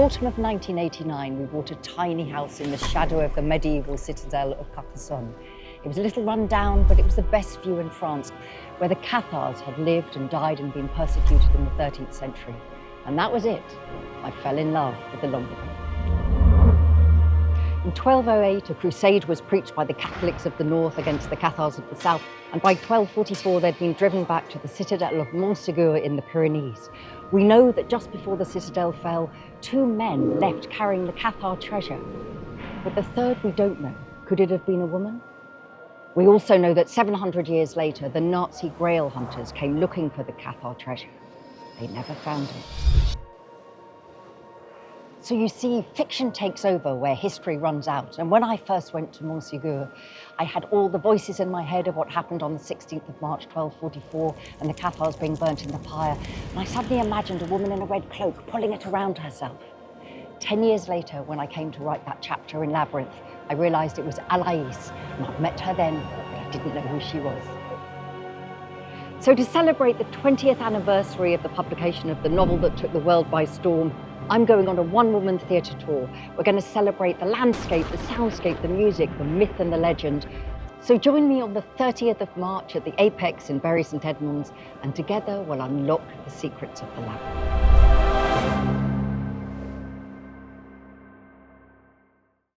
autumn of 1989, we bought a tiny house in the shadow of the medieval citadel of Carcassonne. It was a little run down, but it was the best view in France, where the Cathars had lived and died and been persecuted in the 13th century. And that was it. I fell in love with the Languedoc. In 1208, a crusade was preached by the Catholics of the north against the Cathars of the south, and by 1244 they'd been driven back to the citadel of Mosse in the Pyrenees. We know that just before the citadel fell, 2 men left carrying the Cathar treasure. But the third we don't know. Could it have been a woman? We also know that 700 years later, the Nazi Grail hunters came looking for the Cathar treasure. They never found it. So you see, fiction takes over where history runs out. And when I first went to Montségur, I had all the voices in my head of what happened on the 16th of March, 1244, and the Cathars being burnt in the pyre. And I suddenly imagined a woman in a red cloak pulling it around herself. 10 years later, when I came to write that chapter in Labyrinth, I realized it was Alaïs, and I'd met her then, but I didn't know who she was. So to celebrate the 20th anniversary of the publication of the novel that took the world by storm, I'm going on a one-woman theatre tour. We're going to celebrate the landscape, the soundscape, the music, the myth and the legend. So join me on the 30th of March at the Apex in Bury St Edmunds, and together we'll unlock the secrets of the Labyrinth.